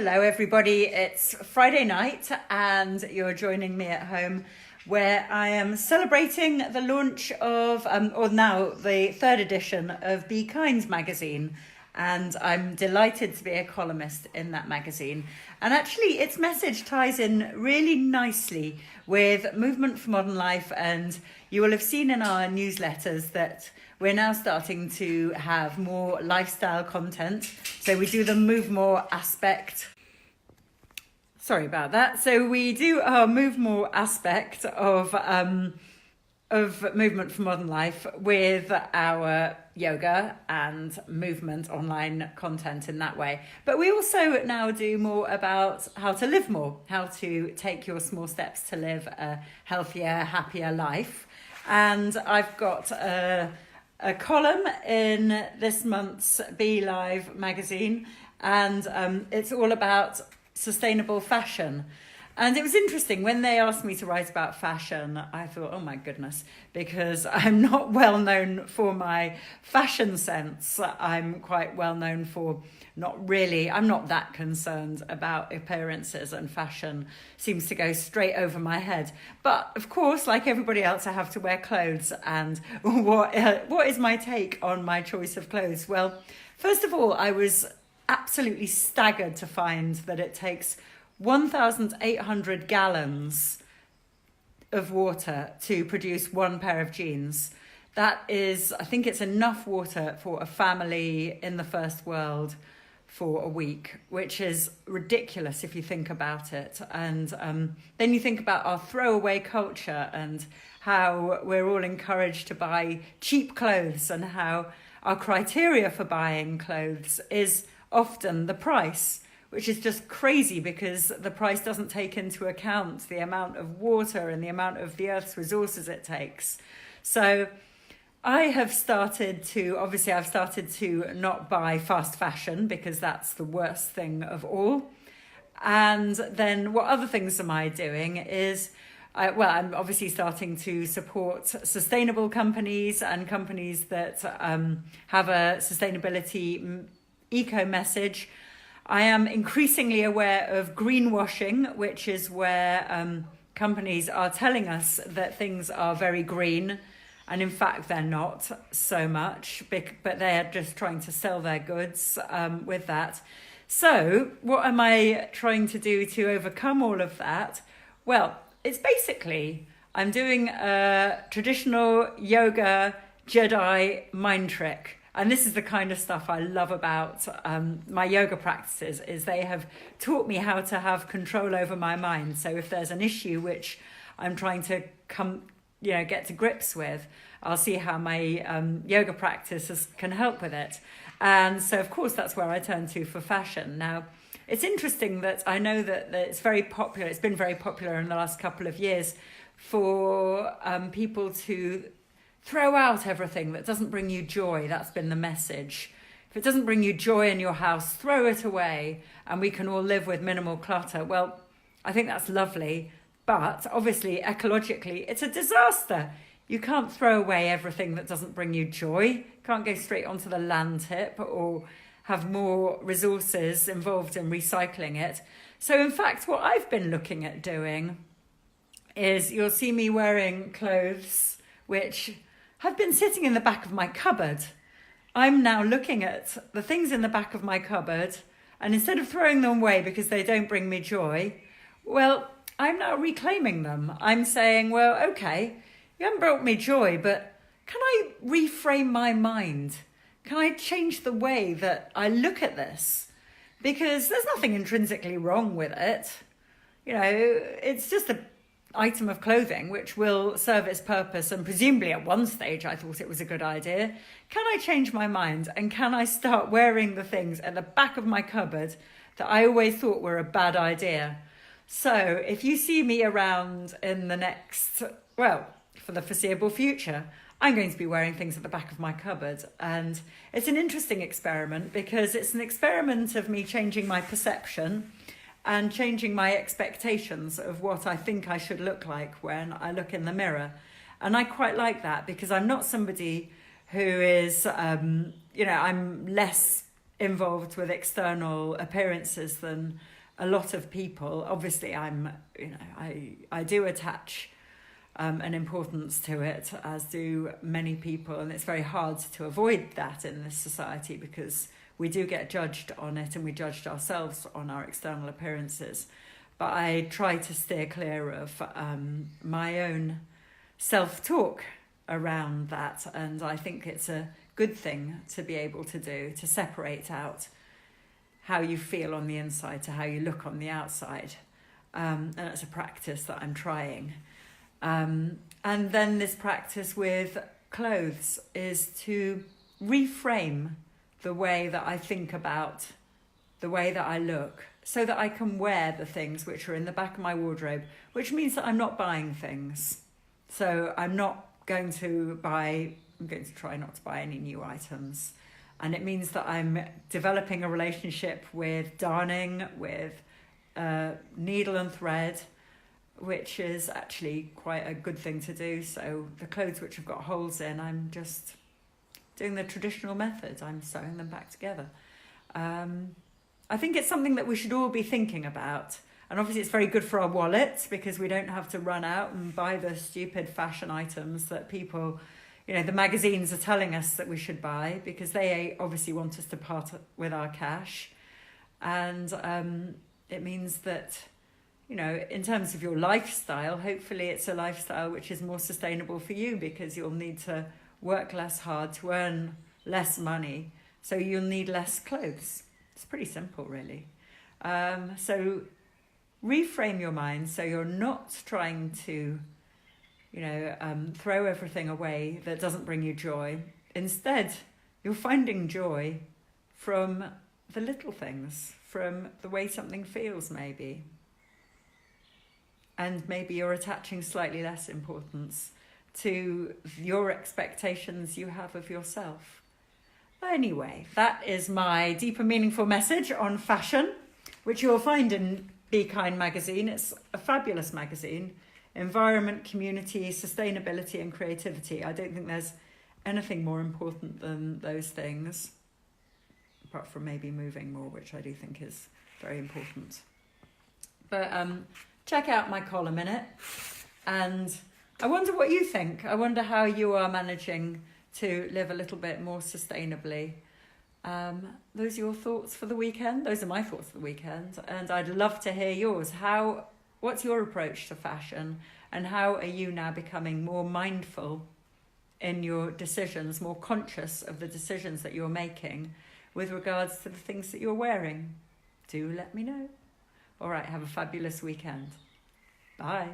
Hello everybody, it's Friday night and you're joining me at home where I am celebrating the launch of, or now the third edition of Be Kind magazine, and I'm delighted to be a columnist in that magazine. And actually its message ties in really nicely with Movement for Modern Life, and you will have seen in our newsletters that we're now starting to have more lifestyle content. So we do the Move More aspect. Sorry about that. So we do our Move More aspect of Movement for Modern Life with our yoga and movement online content in that way. But we also now do more about how to live more, how to take your small steps to live a healthier, happier life. And I've got a column in this month's Be Live magazine, and it's all about sustainable fashion. And it was interesting when they asked me to write about fashion. I thought, oh my goodness, because I'm not well known for my fashion sense. I'm quite well known for I'm not that concerned about appearances, and fashion seems to go straight over my head. But of course, like everybody else, I have to wear clothes. And what is my take on my choice of clothes? Well, first of all, I was absolutely staggered to find that it takes 1,800 gallons of water to produce one pair of jeans. That is, I think it's enough water for a family in the first world for a week, which is ridiculous if you think about it. And then you think about our throwaway culture and how we're all encouraged to buy cheap clothes, and how our criteria for buying clothes is often the price, which is just crazy because the price doesn't take into account the amount of water and the amount of the earth's resources it takes. So I've started to not buy fast fashion because that's the worst thing of all. And then what other things am I doing is, I'm obviously starting to support sustainable companies and companies that have a sustainability eco message. I am increasingly aware of greenwashing, which is where companies are telling us that things are very green, and in fact they're not so much, but they're just trying to sell their goods with that. So what am I trying to do to overcome all of that? Well, it's basically, I'm doing a traditional yoga Jedi mind trick. And this is the kind of stuff I love about my yoga practices, is they have taught me how to have control over my mind. So if there's an issue which I'm trying to get to grips with, I'll see how my yoga practices can help with it. And so, of course, that's where I turn to for fashion. Now, it's interesting that I know that it's very popular. It's been very popular in the last couple of years for people to throw out everything that doesn't bring you joy. That's been the message. If it doesn't bring you joy in your house, throw it away, and we can all live with minimal clutter. Well, I think that's lovely, but obviously ecologically it's a disaster. You can't throw away everything that doesn't bring you joy. You can't go straight onto the land tip or have more resources involved in recycling it. So in fact, what I've been looking at doing is, you'll see me wearing clothes which have been sitting in the back of my cupboard. I'm now looking at the things in the back of my cupboard, and instead of throwing them away because they don't bring me joy, well, I'm now reclaiming them. I'm saying, well, okay, you haven't brought me joy, but can I reframe my mind? Can I change the way that I look at this? Because there's nothing intrinsically wrong with it. It's just a item of clothing which will serve its purpose, and presumably at one stage I thought it was a good idea. Can I change my mind, and can I start wearing the things at the back of my cupboard that I always thought were a bad idea? So if you see me around in for the foreseeable future, I'm going to be wearing things at the back of my cupboard. And it's an interesting experiment, because it's an experiment of me changing my perception and changing my expectations of what I think I should look like when I look in the mirror. And I quite like that, because I'm not somebody who is, I'm less involved with external appearances than a lot of people. Obviously, I do attach an importance to it, as do many people, and it's very hard to avoid that in this society because we do get judged on it, and we judged ourselves on our external appearances. But I try to steer clear of my own self-talk around that, and I think it's a good thing to be able to do, to separate out how you feel on the inside to how you look on the outside. And it's a practice that I'm trying. And then this practice with clothes is to reframe the way that I think about the way that I look, so that I can wear the things which are in the back of my wardrobe, which means that I'm not buying things. So I'm going to try not to buy any new items. And it means that I'm developing a relationship with darning, with needle and thread, which is actually quite a good thing to do. So the clothes which have got holes in, I'm just doing the traditional method. I'm sewing them back together. I think it's something that we should all be thinking about. And obviously it's very good for our wallets because we don't have to run out and buy the stupid fashion items that people, the magazines are telling us that we should buy, because they obviously want us to part with our cash. And it means that, in terms of your lifestyle, hopefully it's a lifestyle which is more sustainable for you, because you'll need to work less hard to earn less money. So you'll need less clothes. It's pretty simple, really. So reframe your mind so you're not trying to, throw everything away that doesn't bring you joy. Instead, you're finding joy from the little things, from the way something feels, maybe. And maybe you're attaching slightly less importance to your expectations you have of yourself. Anyway, that is my deeper meaningful message on fashion, which you'll find in Be Kind magazine. It's a fabulous magazine. Environment, community, sustainability and creativity. I don't think there's anything more important than those things, apart from maybe moving more, which I do think is very important. But check out my column in it, and I wonder what you think. I wonder how you are managing to live a little bit more sustainably. Those are your thoughts for the weekend. Those are my thoughts for the weekend, and I'd love to hear yours. What's your approach to fashion, and how are you now becoming more mindful in your decisions, more conscious of the decisions that you're making with regards to the things that you're wearing? Do let me know. All right, have a fabulous weekend. Bye.